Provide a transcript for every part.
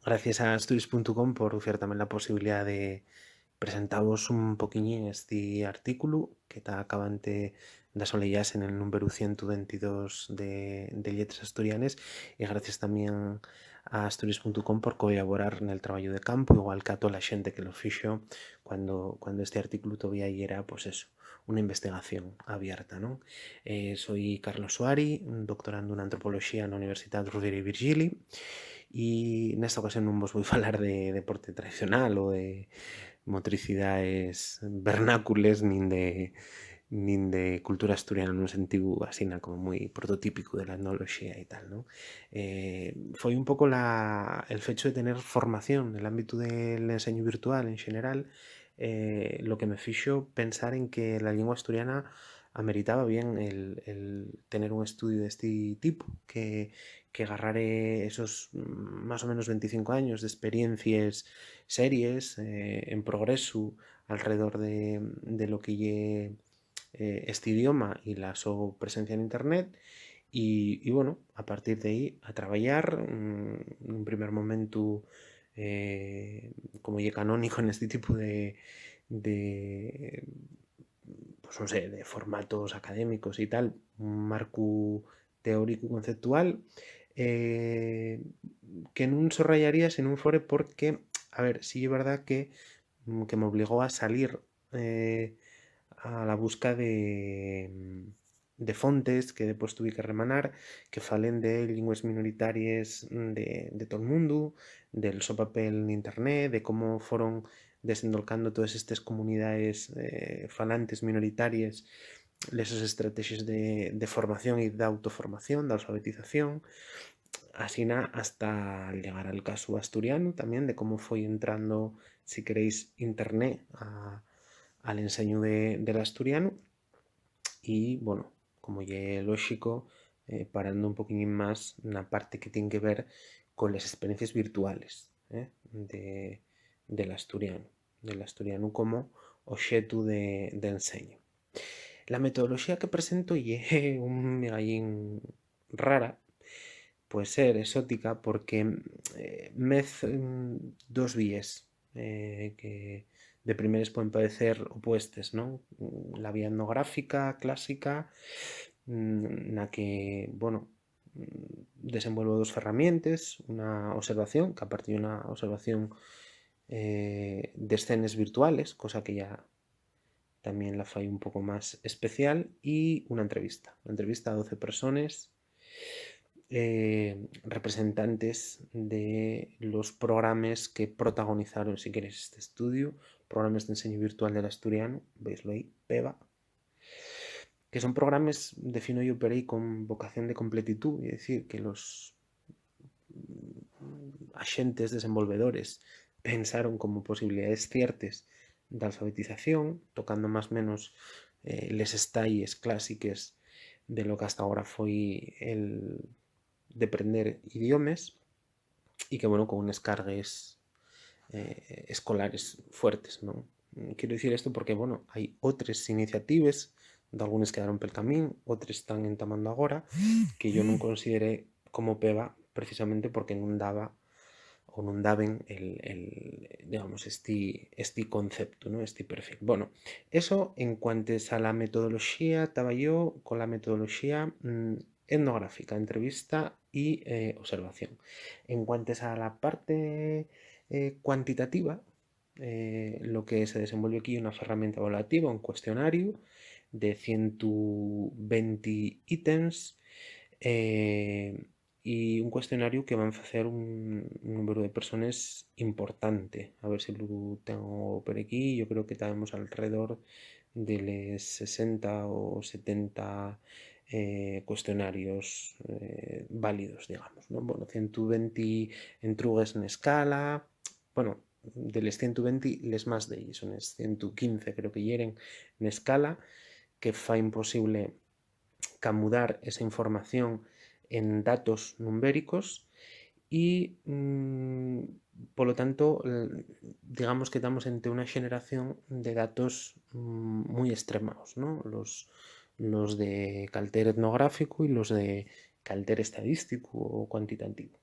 Gracias a Studies.com por ofertarme la posibilidad de presentaros un poquillín este artículo que está acabante de asolellas en el número 122 de Letras Asturianes, y gracias también a Studies.com por colaborar en el trabajo de campo, igual que a toda la gente que lo fixo cuando este artículo todavía era, pues eso, una investigación abierta, ¿no? Soy Carlos Suari, doctorando en antropología en la Universidad Rovira y Virgili, y nesta ocasión non vos vou falar de deporte tradicional ou de motricidades vernácules nin de cultura asturiana nun sentido asina como moi prototípico de la etnoloxía e tal, ¿no? Foi un pouco el fecho de tener formación en el ámbito del enseño virtual en general, lo que me fixo pensar en que la lingua asturiana ameritaba bien el tener un estudio de este tipo, que agarrare esos más o menos 25 años de experiencias series en progreso alrededor de lo que lle este idioma y la su presencia en internet, y bueno, a partir de ahí a trabajar en un primer momento, como lle canónico en este tipo de pues no sé, de formatos académicos y tal, un marco teórico conceptual, eh, que non so rayaría se non fore porque, a ver, sí es verdad que me obligó a salir a la busca de fontes que después tuve que remanar, que falen de lingües minoritarias de todo el mundo, del so papel en internet, de cómo fueron desendolcando todas estas comunidades falantes minoritarias esas estrategias de formación y de autoformación, de alfabetización, así hasta llegar al caso asturiano también, de cómo fue entrando, si queréis, internet al enseño del asturiano. Y bueno, como ya lógico, parando un poquín más en la parte que tiene que ver con las experiencias virtuales del asturiano como objeto de enseño. La metodología que presento es un gallín rara, puede ser exótica, porque mez dos vías que de primeras pueden parecer opuestas, ¿no? La vía etnográfica clásica, la que, bueno, desenvuelvo dos herramientas, una observación, que a partir de una observación de escenas virtuales, cosa que ya también la fai un poco más especial, y una entrevista a 12 personas, representantes de los programas que protagonizaron, si queréis, este estudio, programas de enseño virtual del asturiano, veislo ahí, PEVA, que son programas, defino yo por ahí, con vocación de completitud, es decir, que los agentes desenvolvedores pensaron como posibilidades ciertas de alfabetización, tocando más o menos les estalles clásicas de lo que hasta ahora fue el de aprender idiomas, y que bueno, con unas cargas escolares fuertes, ¿no? Quiero decir esto porque, bueno, hay otras iniciativas, de algunas quedaron pel camín, otras están entamando ahora, que yo no consideré como PEVA precisamente porque non daba o non daben digamos, este concepto, ¿no? Este perfil. Bueno, eso en cuanto a la metodología, estaba yo con la metodología etnográfica, entrevista y observación. En cuanto a la parte cuantitativa, lo que se desenvuelve aquí es una herramienta evaluativa, un cuestionario de 120 ítems, y un cuestionario que van a hacer un número de personas importante. A ver si lo tengo por aquí. Yo creo que tenemos alrededor de los 60 o 70 cuestionarios válidos, digamos, ¿no? Bueno, 120 entrugues en escala. Bueno, de los 120, les más de ellos son los 115, creo que hieren en escala, que fa imposible camudar esa información en datos numéricos, y por lo tanto digamos que estamos ante una generación de datos muy extremados, ¿no? Los de calter etnográfico y los de calter estadístico o cuantitativo.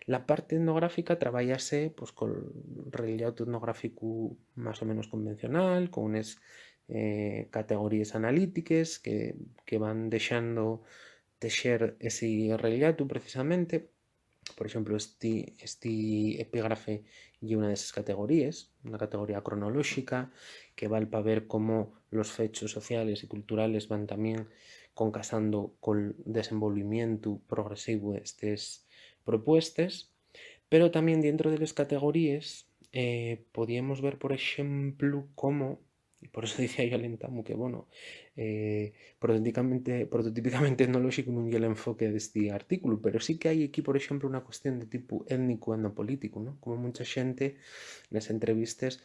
La parte etnográfica trabállase pois, col rellato etnográficu más o menos convencional, con unes categorías analítiques que van deixando texer ese rellato precisamente. Por exemplo, este epígrafe y una de esas categorías, una categoría cronológica que val para ver cómo los fechos sociales y culturales van también concasando col desenvolvimiento progresivo estes propuestes, pero también dentro de las categorías podíamos ver, por ejemplo, cómo, y por eso decía yo al entamu que, bueno, prototípicamente etnolóxico non é el enfoque deste artículo, pero sí que hai aquí, por exemplo, unha cuestión de tipo étnico etnopolítico, ¿no? Como mucha xente nas entrevistas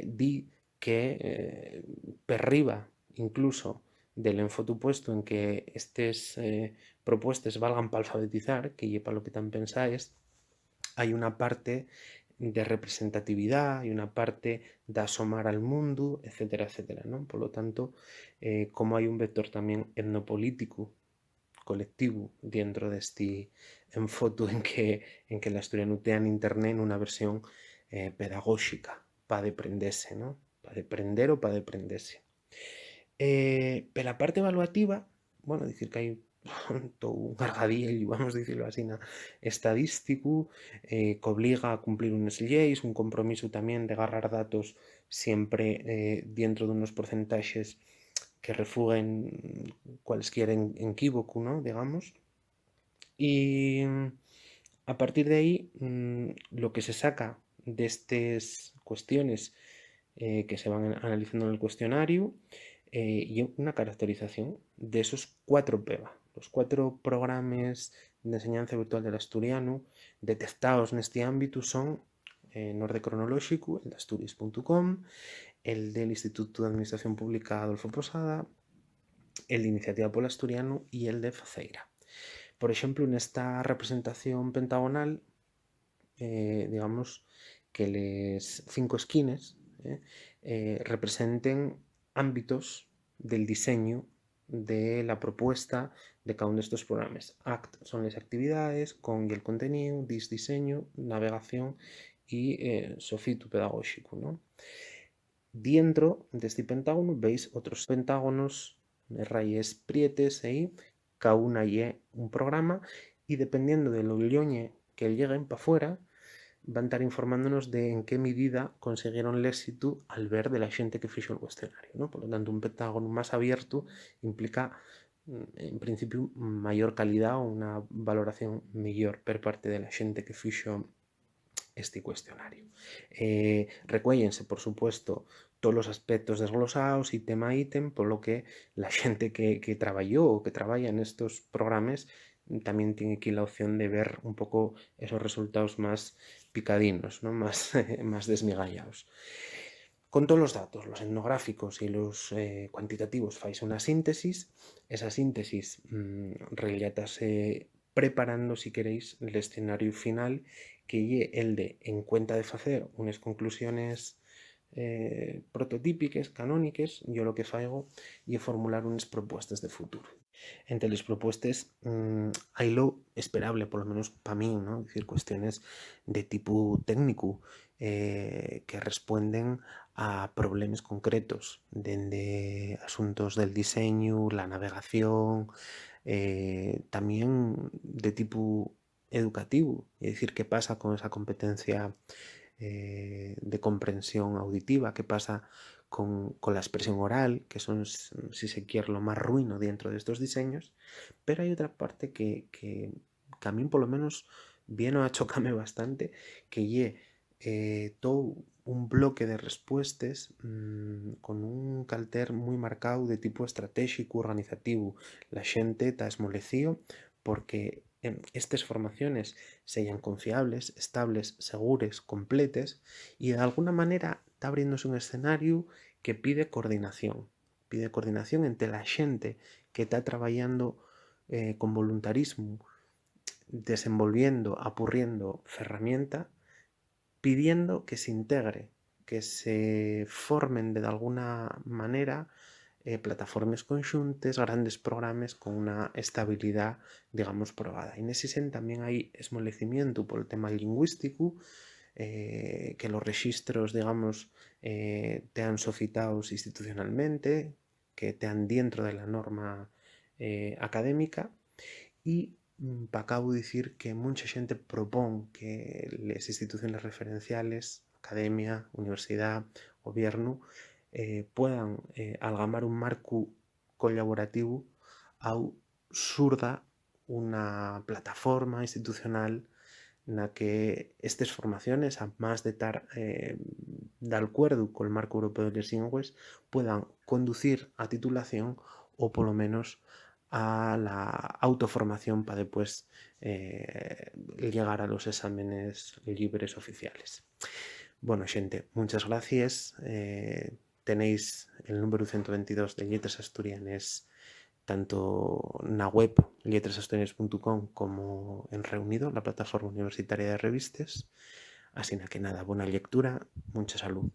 di que perriba incluso del enfoque puesto en que estes propuestes valgan para alfabetizar, que lle para lo que tan pensáis, hai unha parte de representatividad, hai unha parte de asomar al mundo, etcétera, etcétera, ¿no? Por lo tanto, como hai un vector tamén etnopolítico colectivo dentro deste enfoto en que la historia nutea en internet nunha versión pedagóxica para deprendese, ¿no? Para deprender ou para deprendese. Pela parte evaluativa, bueno, dicir que hai todo un gargadiello, vamos a dicirlo así, estadístico, que obliga a cumplir unes lleis, un compromiso tamén de agarrar datos siempre dentro de unos porcentaxes que refuguen cualesquier equívoco, ¿no? Digamos. Y a partir de ahí, lo que se saca de estas cuestiones que se van analizando en el cuestionario y una caracterización de esos 4 PEVA, los 4 programas de enseñanza virtual del asturiano detectados en este ámbito son en orden cronológico, el de asturias.com, el del Instituto de Administración Pública Adolfo Posada, el de Iniciativa Polo Asturiano y el de Faceira. Por ejemplo, en esta representación pentagonal, digamos que les 5 esquines representen ámbitos del diseño de la propuesta de cada uno de estos programas. ACT son las actividades, con y el contenido, DIS diseño, navegación y SOFITU pedagógico, ¿no? Dentro de este pentágono veis otros pentágonos, rayes prietes ahí, cada una y un programa y dependiendo de lo lloñe que lleguen para afuera, van a estar informándonos de en qué medida consiguieron el éxito al ver de la gente que fichó el cuestionario, ¿no? Por lo tanto, un pentágono más abierto implica, en principio, mayor calidad o una valoración mejor por parte de la gente que fichó este cuestionario. Recuéllense, por supuesto, todos los aspectos desglosados ítem a ítem, por lo que la gente que trabajó o que trabaja en estos programas también tiene aquí la opción de ver un poco esos resultados más picadinos, ¿no? más, más desmigallados. Con todos los datos, los etnográficos y los cuantitativos, fais una síntesis. Esa síntesis rellatase preparando, si queréis, el escenario final que lle el de, en cuenta de facer unas conclusiones prototípicas, canónicas, yo lo que faigo y formular unas propuestas de futuro. Entre las propuestas hay lo esperable, por lo menos para mí, ¿no? Es decir, cuestiones de tipo técnico que responden a problemas concretos, desde asuntos del diseño, la navegación, también de tipo educativo, es decir, qué pasa con esa competencia de comprensión auditiva, qué pasa con la expresión oral, que son, si se quiere, lo más ruino dentro de estos diseños, pero hay otra parte que a mí por lo menos viene a chocarme bastante, que todo un bloque de respuestas con un calter muy marcado de tipo estratégico, organizativo. La xente está esmolecío porque estas formaciones sean confiables, estables, segures, completes y de alguna manera está abriéndose un escenario que pide coordinación entre la xente que está trabajando con voluntarismo, desenvolviendo, apurriendo ferramenta, pidiendo que se integre, que se formen de alguna manera plataformes conxuntes, grandes programas con una estabilidad, digamos, probada. En ese sen también hai esmolecimiento polo tema lingüístico, que los registros, digamos, tean sofitados institucionalmente, que tean dentro de la norma académica, y pa acabo dicir que mucha xente propón que les instituciones referenciales, academia, universidad, gobierno, puedan algamar un marco colaborativo au surda unha plataforma institucional na que estas formaciones, a más de estar de acuerdo con el marco europeo de les lingües, puedan conducir a titulación o por lo menos a la autoformación para después llegar a los exámenes libres oficiales. Bueno, gente, muchas gracias. Tenéis el número 122 de Letras Asturianas tanto en la web letrasasturianas.com como en Reunido, la plataforma universitaria de revistas. Así que nada, buena lectura, mucha salud.